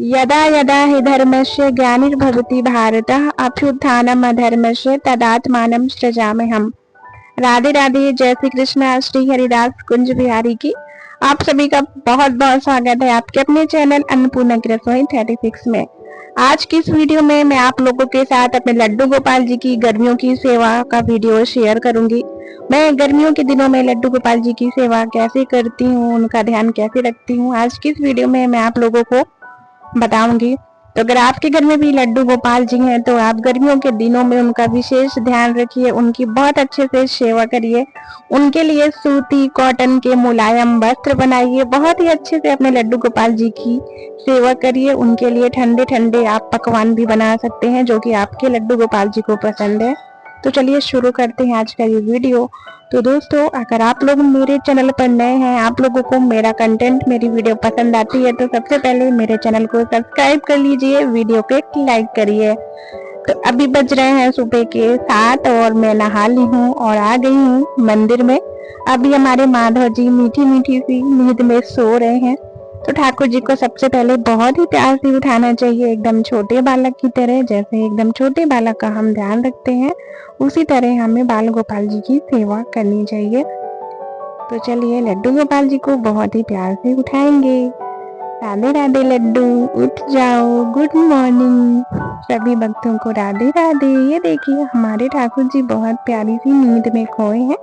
यदा यदा हि धर्मस्य ग्लानिर्भवति भारतः अभ्युत्थानम् अधर्मस्य तदात्मानं सृजाम्यहम्। राधे राधे, जय श्री कृष्णा। श्री हरिदास कुंज बिहारी की आप सभी का बहुत बहुत स्वागत है आपके अपने चैनल अन्नपूर्णा की रसोई 36 में। आज की इस वीडियो में मैं आप लोगों के साथ अपने लड्डू गोपाल जी की गर्मियों की सेवा का वीडियो शेयर करूंगी। मैं गर्मियों के दिनों में लड्डू गोपाल जी की सेवा कैसे करती हूँ, उनका ध्यान कैसे रखती हूँ, आज की इस वीडियो में मैं आप लोगों को बताऊंगी। तो अगर आपके घर में भी लड्डू गोपाल जी हैं तो आप गर्मियों के दिनों में उनका विशेष ध्यान रखिए, उनकी बहुत अच्छे से सेवा करिए। उनके लिए सूती कॉटन के मुलायम वस्त्र बनाइए, बहुत ही अच्छे से अपने लड्डू गोपाल जी की सेवा करिए। उनके लिए ठंडे ठंडे आप पकवान भी बना सकते हैं जो कि आपके लड्डू गोपाल जी को पसंद है। तो चलिए शुरू करते हैं आज का ये वीडियो। तो दोस्तों, अगर आप लोग मेरे चैनल पर नए हैं, आप लोगों को मेरा कंटेंट, मेरी वीडियो पसंद आती है तो सबसे पहले मेरे चैनल को सब्सक्राइब कर लीजिए, वीडियो पे लाइक करिए। तो अभी बज रहे हैं सुबह के 7 और मैं नहा ली हूँ और आ गई हूँ मंदिर में। अभी हमारे माधव जी मीठी मीठी सी नींद में सो रहे हैं। तो ठाकुर जी को सबसे पहले बहुत ही प्यार से उठाना चाहिए, एकदम छोटे बालक की तरह। जैसे एकदम छोटे बालक का हम ध्यान रखते हैं, उसी तरह हमें बाल गोपाल जी की सेवा करनी चाहिए। तो चलिए लड्डू गोपाल जी को बहुत ही प्यार से उठाएंगे। राधे राधे लड्डू, उठ जाओ, गुड मॉर्निंग। सभी भक्तों को राधे राधे। ये देखिए हमारे ठाकुर जी बहुत प्यारी सी नींद में खोए हैं।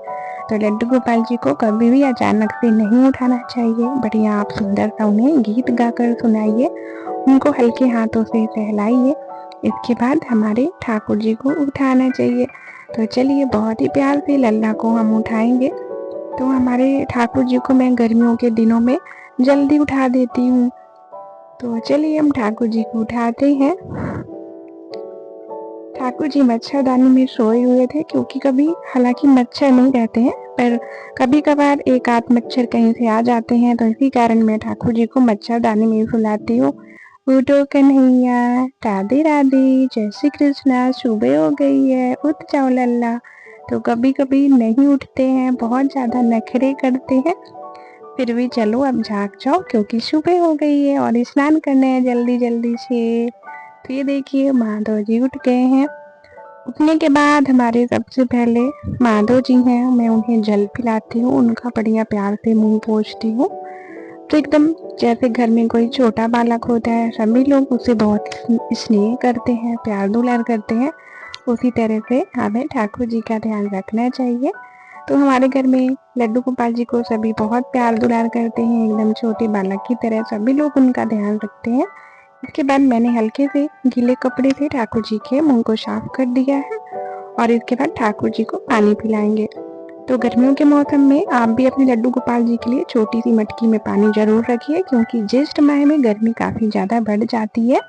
तो लड्डू गोपाल जी को कभी भी अचानक से नहीं उठाना चाहिए, बढ़िया आप सुंदर सा उन्हें गीत गाकर सुनाइए, उनको हल्के हाथों से सहलाइए। इसके बाद हमारे ठाकुर जी को उठाना चाहिए। तो चलिए बहुत ही प्यार से लल्ला को हम उठाएंगे। तो हमारे ठाकुर जी को मैं गर्मियों के दिनों में जल्दी उठा देती हूँ। तो चलिए हम ठाकुर जी को उठाते हैं। ठाकुर जी मच्छरदानी में सोए हुए थे, क्योंकि कभी हालांकि मच्छर नहीं रहते हैं पर कभी कभार एक आध मच्छर कहीं से आ जाते हैं, तो इसी कारण मैं ठाकुर जी को मच्छरदानी में सुलाती हूँ। उठो कन्हैया, राधे राधे, जय श्री कृष्णा, सुबह हो गई है, उठ जाओ लल्ला। तो कभी कभी नहीं उठते हैं, बहुत ज्यादा नखरे करते हैं, फिर भी चलो अब जाग जाओ क्योंकि सुबह हो गई है और स्नान करने हैं जल्दी जल्दी से। तो ये देखिए माधव जी उठ गए हैं। उठने के बाद हमारे सबसे पहले माधव जी हैं, मैं उन्हें जल पिलाती हूँ, उनका बढ़िया प्यार से मुंह पोंछती हूँ। तो एकदम जैसे घर में कोई छोटा बालक होता है, सभी लोग उसे बहुत स्नेह करते हैं, प्यार दुलार करते हैं, उसी तरह से हमें ठाकुर जी का ध्यान रखना चाहिए। तो हमारे घर में लड्डू गोपाल जी को सभी बहुत प्यार दुलार करते हैं, एकदम छोटे बालक की तरह सभी लोग उनका ध्यान रखते हैं। इसके बाद मैंने हल्के से गीले कपड़े से ठाकुर जी के मुंह को साफ कर दिया है और इसके बाद ठाकुर जी को पानी पिलाएंगे। तो गर्मियों के मौसम में आप भी अपने लड्डू गोपाल जी के लिए छोटी सी मटकी में पानी जरूर रखिए, क्योंकि ज्येष्ठ माह में गर्मी काफी ज्यादा बढ़ जाती है।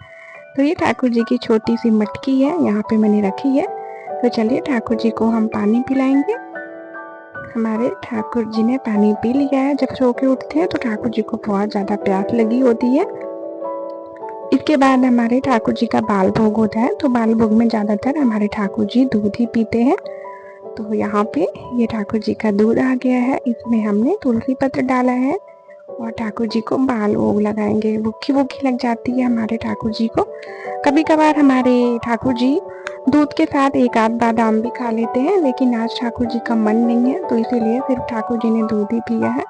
तो ये ठाकुर जी की छोटी सी मटकी है, यहाँ पे मैंने रखी है। तो चलिए ठाकुर जी को हम पानी पिलाएंगे। हमारे ठाकुर जी ने पानी पी लिया है। जब सो के उठते हैं तो ठाकुर जी को बहुत ज्यादा प्यास लगी होती है। इसके बाद हमारे ठाकुर जी का बाल भोग होता है। तो बाल भोग में ज्यादातर हमारे ठाकुर जी दूध ही पीते हैं। तो यहाँ पे ये ठाकुर जी का दूध आ गया है, इसमें हमने तुलसी पत्र डाला है और ठाकुर जी को बाल भोग लगाएंगे। भूखी भूखी लग जाती है हमारे ठाकुर जी को। कभी कभार हमारे ठाकुर जी दूध के साथ एक आध बादाम भी खा लेते हैं, लेकिन आज ठाकुर जी का मन नहीं है तो इसीलिए सिर्फ ठाकुर जी ने दूध ही पिया है।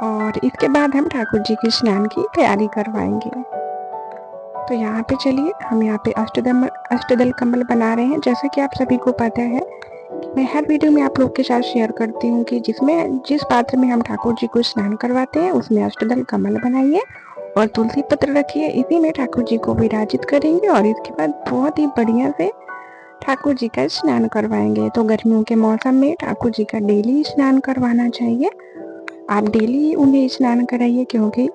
और इसके बाद हम ठाकुर जी के स्नान की तैयारी करवाएंगे। तो यहाँ पे चलिए हम यहाँ पे अष्टदल कमल बना रहे हैं। जैसे कि आप सभी को पता है कि मैं हर वीडियो में आप लोग के साथ शेयर करती हूँ कि जिस पात्र में हम ठाकुर जी को स्नान करवाते हैं उसमें अष्टदल कमल बनाइए और तुलसी पत्र रखिए, इसी में ठाकुर जी को विराजित करेंगे और इसके बाद बहुत ही बढ़िया से ठाकुर जी का स्नान करवाएंगे। तो गर्मियों के मौसम में ठाकुर जी का डेली स्नान करवाना चाहिए। आप डेली उन्हें स्नान कराइए, क्योंकि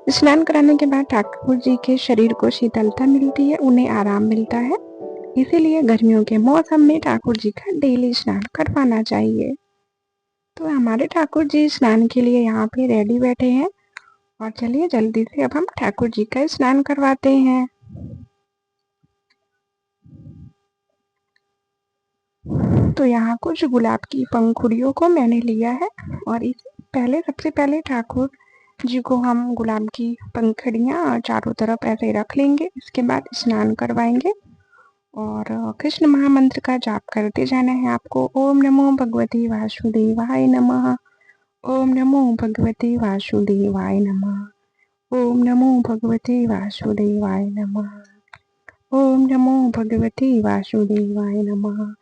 स्नान कराने के बाद ठाकुर जी के शरीर को शीतलता मिलती है, उन्हें आराम मिलता है। इसीलिए गर्मियों के मौसम में ठाकुर जी का डेली स्नान करवाना चाहिए। तो हमारे ठाकुर जी स्नान के लिए यहाँ पे रेडी बैठे हैं और चलिए जल्दी से अब हम ठाकुर जी का स्नान करवाते हैं। तो यहाँ कुछ गुलाब की पंखुड़ियों को मैंने लिया है और इसे सबसे पहले ठाकुर जी को हम गुलाब की पंखुड़ियाँ चारों तरफ ऐसे रख लेंगे। इसके बाद स्नान करवाएँगे और कृष्ण महामंत्र का जाप करते जाना है आपको। ओम नमो भगवते वासुदेवाय नमः। ओम नमो भगवते वासुदेवाय नमः। ओम नमो भगवते वासुदेवाय नमः। ओम नमो भगवते वासुदेवाय नमः।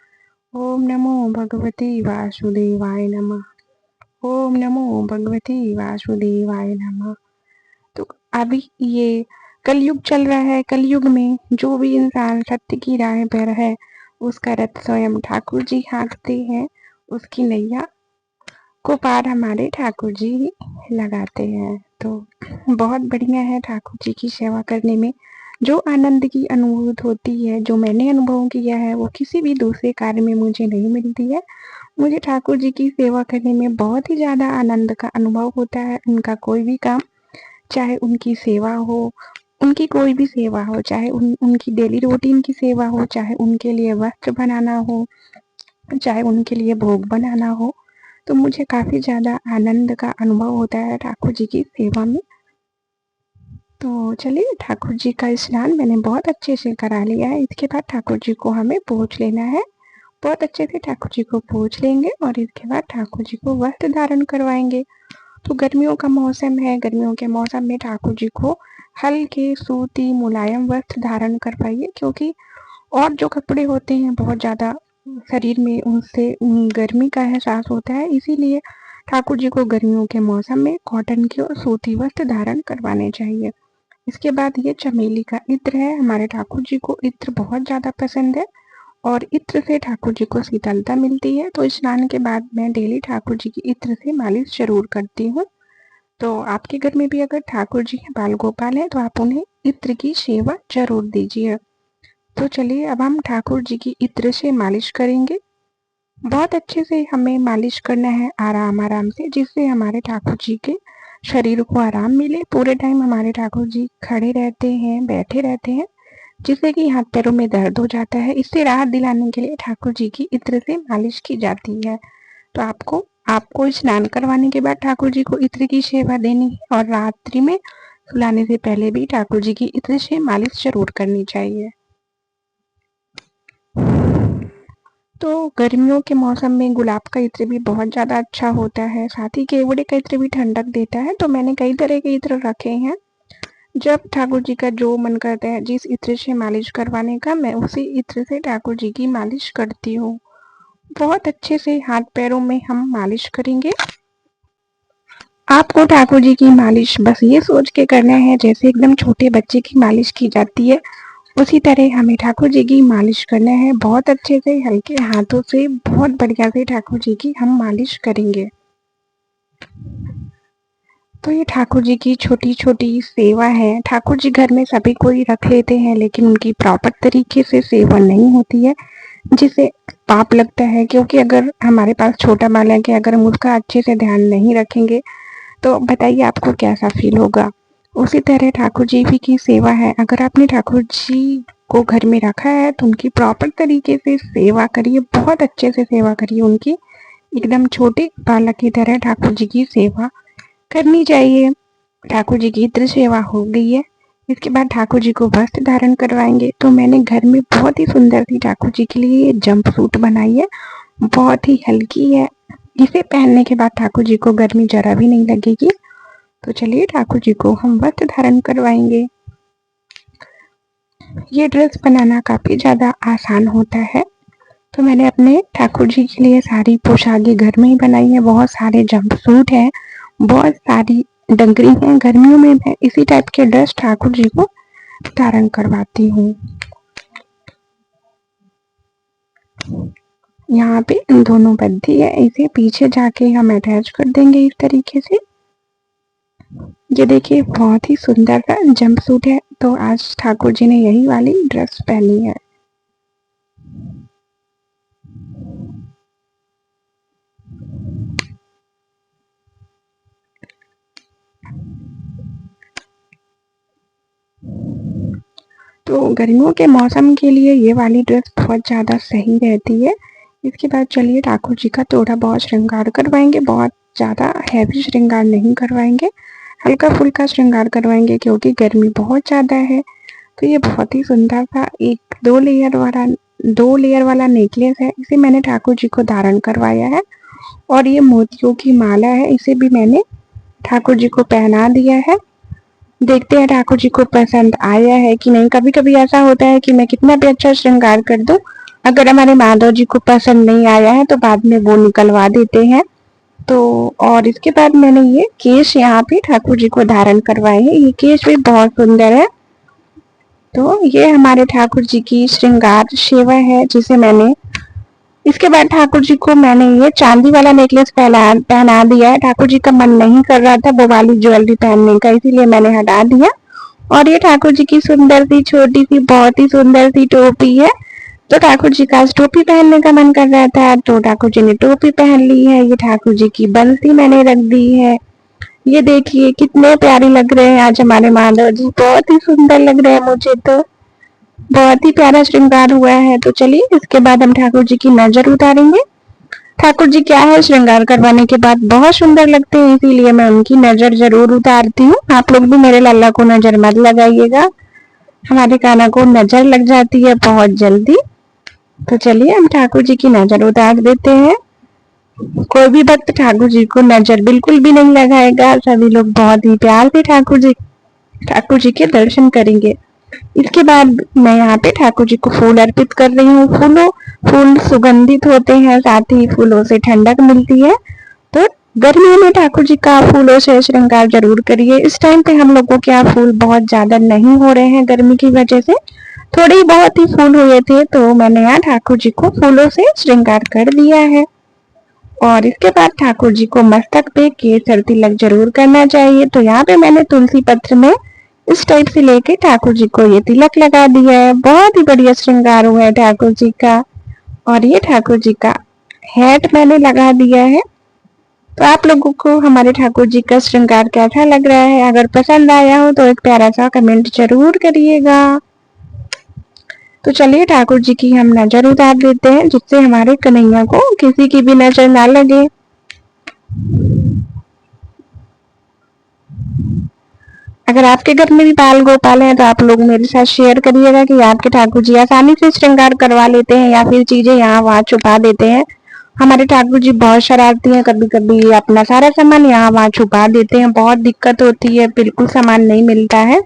ओम नमो भगवते वासुदेवाय नमः। ओम नमो भगवते वासुदेवाय नमः। तो अभी ये कलयुग चल रहा है। कलयुग में जो भी इंसान सत्य की राह पर है उसका रथ स्वयं ठाकुर जी हाँकते हैं। उसकी नैया को पार हमारे ठाकुर जी ही लगाते हैं। तो बहुत बढ़िया है ठाकुर जी की सेवा करने में। जो आनंद की अनुभूति होती है, जो मैंने अनुभव किया है, वो किसी भी दूसरे कार्य में मुझे नहीं मिलती है। मुझे ठाकुर जी की सेवा करने में बहुत ही ज़्यादा आनंद का अनुभव होता है। उनका कोई भी काम, चाहे उनकी सेवा हो, उनकी कोई भी सेवा हो, चाहे उनकी डेली रूटीन की सेवा हो, चाहे उनके लिए वस्त्र बनाना हो, चाहे उनके लिए भोग बनाना हो, तो मुझे काफ़ी ज़्यादा आनंद का अनुभव होता है ठाकुर जी की सेवा में। तो चलिए, ठाकुर जी का स्नान मैंने बहुत अच्छे से करा लिया है। इसके बाद ठाकुर जी को हमें पोंछ लेना है। बहुत अच्छे से ठाकुर जी को पोंछ लेंगे और इसके बाद ठाकुर जी को वस्त्र धारण करवाएंगे। तो गर्मियों का मौसम है। गर्मियों के मौसम में ठाकुर जी को हल्के सूती मुलायम वस्त्र धारण करवाइए, क्योंकि और जो कपड़े होते हैं बहुत ज़्यादा शरीर में उनसे गर्मी का एहसास होता है। इसीलिए ठाकुर जी को गर्मियों के मौसम में कॉटन के और सूती वस्त्र धारण करवाने चाहिए। इसके बाद ये चमेली का इत्र है। हमारे ठाकुर जी को इत्र बहुत ज़्यादा पसंद है और इत्र से ठाकुर जी को शीतलता मिलती है। तो स्नान के बाद मैं डेली ठाकुर जी की इत्र से मालिश जरूर करती हूँ। तो आपके घर में भी अगर ठाकुर जी बाल गोपाल हैं तो आप उन्हें इत्र की सेवा जरूर दीजिए। तो चलिए, अब हम ठाकुर जी की इत्र से मालिश करेंगे। बहुत अच्छे से हमें मालिश करना है, आराम आराम से, जिससे हमारे ठाकुर जी के शरीर को आराम मिले। पूरे टाइम हमारे ठाकुर जी खड़े रहते हैं, बैठे रहते हैं, जिससे कि हाथ पैरों में दर्द हो जाता है। इससे राहत दिलाने के लिए ठाकुर जी की इत्र से मालिश की जाती है। तो आपको स्नान करवाने के बाद ठाकुर जी को इत्र की सेवा देनी है और रात्रि में सुलाने से पहले भी ठाकुर जी की इत्र से मालिश जरूर करनी चाहिए। तो गर्मियों के मौसम में गुलाब का इत्र भी बहुत ज़्यादा अच्छा होता है। साथ ही केवड़े का इत्र भी ठंडक देता है। तो मैंने कई तरह के इत्र रखे हैं। जब ठाकुर जी का जो मन करता है जिस इत्र से मालिश करवाने का, मैं उसी इत्र से ठाकुर जी की मालिश करती हूँ। बहुत अच्छे से हाथ पैरों में हम मालिश करेंगे। आपको ठाकुर जी की मालिश बस ये सोच के करना है जैसे एकदम छोटे बच्चे की मालिश की जाती है, उसी तरह हमें ठाकुर जी की मालिश करना है। बहुत अच्छे से हल्के हाथों से बहुत बढ़िया से ठाकुर जी की हम मालिश करेंगे। तो ये ठाकुर जी की छोटी छोटी सेवा है। ठाकुर जी घर में सभी कोई रख लेते हैं, लेकिन उनकी प्रॉपर तरीके से सेवा नहीं होती है, जिसे पाप लगता है। क्योंकि अगर हमारे पास छोटा बालक है, अगर हम उसका अच्छे से ध्यान नहीं रखेंगे तो बताइए आपको कैसा फील होगा। उसी तरह ठाकुर जी भी की सेवा है। अगर आपने ठाकुर जी को घर में रखा है तो उनकी प्रॉपर तरीके से सेवा करिए, बहुत अच्छे से सेवा करिए उनकी। एकदम छोटे बालक की तरह ठाकुर जी की सेवा करनी चाहिए। ठाकुर जी की इत्र सेवा हो गई है। इसके बाद ठाकुर जी को वस्त्र धारण करवाएंगे। तो मैंने घर में बहुत ही सुंदर सी ठाकुर जी के लिए जंप सूट बनाई है। बहुत ही हल्की है। इसे पहनने के बाद ठाकुर जी को गर्मी जरा भी नहीं लगेगी। तो चलिए, ठाकुर जी को हम वस्त्र धारण करवाएंगे। ये ड्रेस बनाना काफ़ी ज़्यादा आसान होता है। तो मैंने अपने ठाकुर जी के लिए सारी पोशाकें घर में ही बनाई है। बहुत सारे जंप सूट हैं, बहुत सारी डंगरी हैं। गर्मियों में मैं इसी टाइप के ड्रेस ठाकुर जी को धारण करवाती हूँ। यहाँ पे इन दोनों बद्धी है, इसे पीछे जाके हम अटैच कर देंगे इस तरीके से। ये देखिए, बहुत ही सुंदर सा जंप सूट है। तो आज ठाकुर जी ने यही वाली ड्रेस पहनी है। तो गर्मियों के मौसम के लिए ये वाली ड्रेस बहुत ज़्यादा सही रहती है। इसके बाद चलिए, ठाकुर जी का थोड़ा बहुत श्रृंगार करवाएंगे। बहुत ज़्यादा हैवी श्रृंगार नहीं करवाएंगे, हल्का फुल्का श्रृंगार करवाएंगे क्योंकि गर्मी बहुत ज़्यादा है। तो ये बहुत ही सुंदर सा एक 2 लेयर वाला नेकलेस है। इसे मैंने ठाकुर जी को धारण करवाया है और ये मोतियों की माला है, इसे भी मैंने ठाकुर जी को पहना दिया है। देखते हैं ठाकुर जी को पसंद आया है कि नहीं। कभी कभी ऐसा होता है कि मैं कितना भी अच्छा श्रृंगार कर दूं, अगर हमारे माधव जी को पसंद नहीं आया है तो बाद में वो निकलवा देते हैं। तो और इसके बाद मैंने ये केश यहाँ पे ठाकुर जी को धारण करवाए हैं। ये केश भी बहुत सुंदर है। तो ये हमारे ठाकुर जी की श्रृंगार सेवा है जिसे मैंने, इसके बाद ठाकुर जी को मैंने ये चांदी वाला नेकलेस पहना दिया है। ठाकुर जी का मन नहीं कर रहा था वो वाली ज्वेलरी पहनने का, इसीलिए मैंने हटा दिया। और ये ठाकुर जी की सुंदर सी छोटी सी बहुत ही सुंदर सी टोपी है। तो ठाकुर जी का टोपी पहनने का मन कर रहा था तो ठाकुर जी ने टोपी पहन ली है। ये ठाकुर जी की बंसी मैंने रख दी है। ये देखिए कितने प्यारे लग रहे हैं आज हमारे माधव जी, बहुत ही सुंदर लग रहे हैं मुझे तो। बहुत ही प्यारा श्रृंगार हुआ है। तो चलिए इसके बाद हम ठाकुर जी की नजर उतारेंगे। ठाकुर जी क्या है, श्रृंगार करवाने के बाद बहुत सुंदर लगते हैं, इसीलिए मैं उनकी नजर जरूर उतारती हूँ। आप लोग भी मेरे लल्ला को नजर मत लगाइएगा, हमारे कान्हा को नजर लग जाती है बहुत जल्दी। तो चलिए हम ठाकुर जी की नजर उतार देते हैं। कोई भी भक्त ठाकुर जी को नजर बिल्कुल भी नहीं लगाएगा, सभी लोग बहुत ही प्यार से ठाकुर जी के दर्शन करेंगे। इसके बाद मैं यहाँ पे ठाकुर जी को फूल अर्पित कर रही हूँ। फूल सुगंधित होते हैं, साथ ही फूलों से ठंडक मिलती है। तो गर्मियों में ठाकुर जी का फूलों से श्रृंगार जरूर करिए। इस टाइम पे हम लोगों के यहाँ फूल बहुत ज्यादा नहीं हो रहे हैं गर्मी की वजह से, थोड़े ही बहुत ही फूल हुए थे, तो मैंने यहाँ ठाकुर जी को फूलों से श्रृंगार कर दिया है। और इसके बाद ठाकुर जी को मस्तक पे केसर तिलक जरूर करना चाहिए। तो यहाँ पे मैंने तुलसी पत्र में इस टाइप से लेके ठाकुर जी को ये तिलक लगा दिया है। बहुत ही बढ़िया श्रृंगार हुआ है ठाकुर जी का। और ये ठाकुर जी का हैट मैंने लगा दिया है। तो आप लोगों को हमारे ठाकुर जी का श्रृंगार कैसा लग रहा है, अगर पसंद आया हो तो एक प्यारा सा कमेंट जरूर करिएगा। तो चलिए ठाकुर जी की हम नजर उतार देते हैं, जिससे हमारे कन्हैया को किसी की भी नजर ना लगे। अगर आपके घर में भी बाल गोपाल है तो आप लोग मेरे साथ शेयर करिएगा कि आपके ठाकुर जी आसानी से श्रृंगार करवा लेते हैं या फिर चीजें यहाँ वहाँ छुपा देते हैं। हमारे ठाकुर जी बहुत शरारती हैं, कभी कभी अपना सारा सामान यहाँ वहाँ छुपा देते हैं, बहुत दिक्कत होती है, बिल्कुल सामान नहीं मिलता है।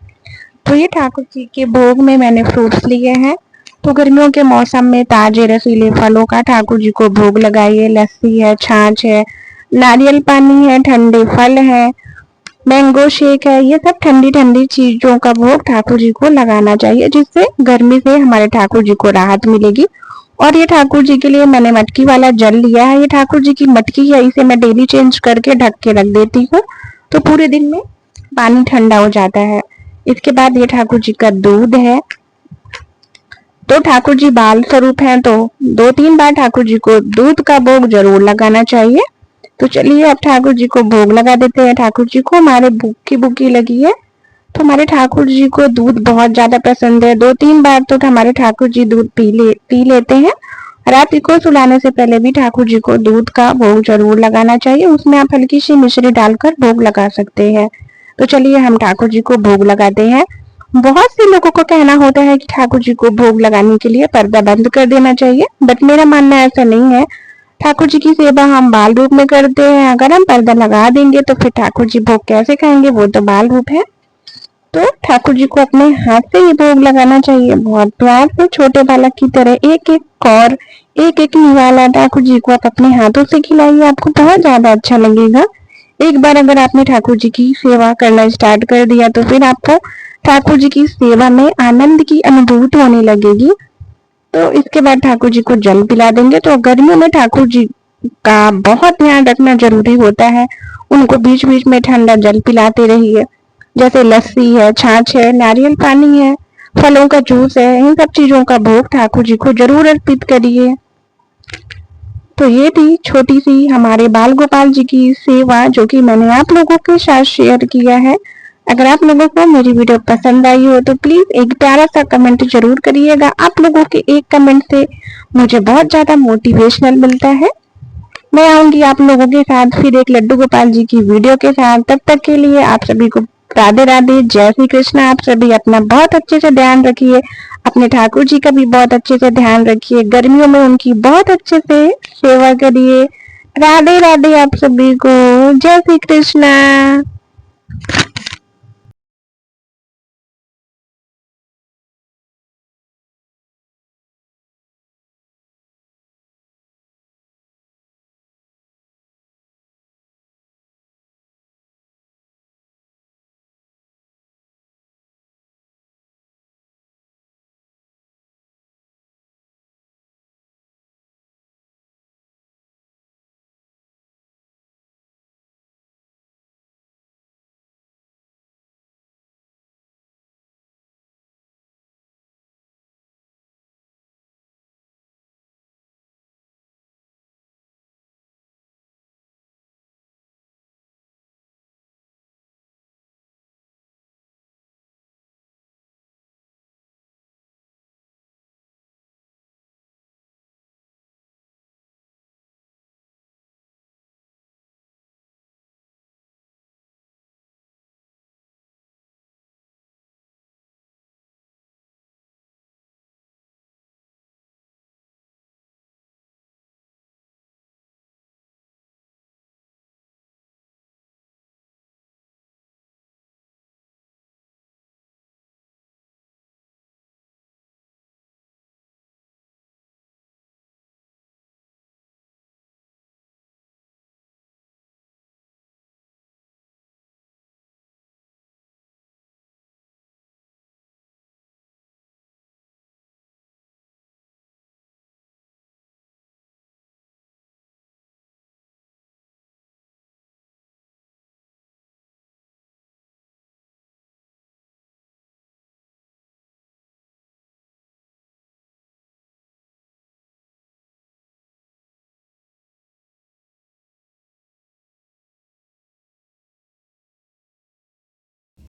तो ये ठाकुर जी के भोग में मैंने फ्रूट्स लिए हैं। तो गर्मियों के मौसम में ताजे रसीले फलों का ठाकुर जी को भोग लगाइए। लस्सी है, छाछ है, नारियल पानी है, ठंडे फल है, मैंगो शेक है, ये सब ठंडी ठंडी चीजों का भोग ठाकुर जी को लगाना चाहिए, जिससे गर्मी से हमारे ठाकुर जी को राहत मिलेगी। और ये ठाकुर जी के लिए मैंने मटकी वाला जल लिया है। ये ठाकुर जी की मटकी है, इसे मैं डेली चेंज करके ढक के रख देती हूँ, तो पूरे दिन में पानी ठंडा हो जाता है। इसके बाद ये ठाकुर जी का दूध है। तो ठाकुर जी बाल स्वरूप हैं, तो 2-3 बार ठाकुर जी को दूध का भोग जरूर लगाना चाहिए। तो चलिए अब ठाकुर जी को भोग लगा देते हैं। ठाकुर जी को हमारे भूखी भूखी लगी है, तो हमारे ठाकुर जी को दूध बहुत ज्यादा पसंद है। 2-3 बार तो हमारे ठाकुर जी दूध पी लेते हैं। रात को सुलाने से पहले भी ठाकुर जी को दूध का भोग जरूर लगाना चाहिए। उसमें आप हल्की सी मिश्री डालकर भोग लगा सकते हैं। तो चलिए हम ठाकुर जी को भोग लगाते हैं। बहुत से लोगों को कहना होता है कि ठाकुर जी को भोग लगाने के लिए पर्दा बंद कर देना चाहिए, बट मेरा मानना ऐसा नहीं है। ठाकुर जी की सेवा हम बाल रूप में करते हैं, अगर हम पर्दा लगा देंगे तो फिर ठाकुर जी भोग कैसे खाएंगे, वो तो बाल रूप है। तो ठाकुर जी को अपने हाथ से ही भोग लगाना चाहिए, बहुत प्यार से, छोटे बालक की तरह एक एक निवाला ठाकुर जी को आप अपने हाथों से खिलाइए, आपको बहुत ज्यादा अच्छा लगेगा। एक बार अगर आपने ठाकुर जी की सेवा करना स्टार्ट कर दिया तो फिर आपको ठाकुर जी की सेवा में आनंद की अनुभूति होने लगेगी। तो इसके बाद ठाकुर जी को जल पिला देंगे। तो गर्मियों में ठाकुर जी का बहुत ध्यान रखना जरूरी होता है, उनको बीच बीच में ठंडा जल पिलाते रहिए, जैसे लस्सी है, छाछ है, नारियल पानी है, फलों का जूस है, इन सब चीजों का भोग ठाकुर जी को जरूर अर्पित करिए। तो ये थी छोटी सी हमारे बाल गोपाल जी की सेवा, जो कि मैंने आप लोगों के साथ शेयर किया है। अगर आप लोगों को मेरी वीडियो पसंद आई हो तो प्लीज एक प्यारा सा कमेंट जरूर करिएगा। आप लोगों के एक कमेंट से मुझे बहुत ज्यादा मोटिवेशनल मिलता है। मैं आऊंगी आप लोगों के साथ फिर एक लड्डू गोपाल जी की वीडियो के साथ। तब तक के लिए आप सभी को राधे राधे, जय श्री कृष्ण। आप सभी अपना बहुत अच्छे से ध्यान रखिए, अपने ठाकुर जी का भी बहुत अच्छे से ध्यान रखिए, गर्मियों में उनकी बहुत अच्छे से सेवा करिए। राधे राधे आप सभी को, जय श्री कृष्ण।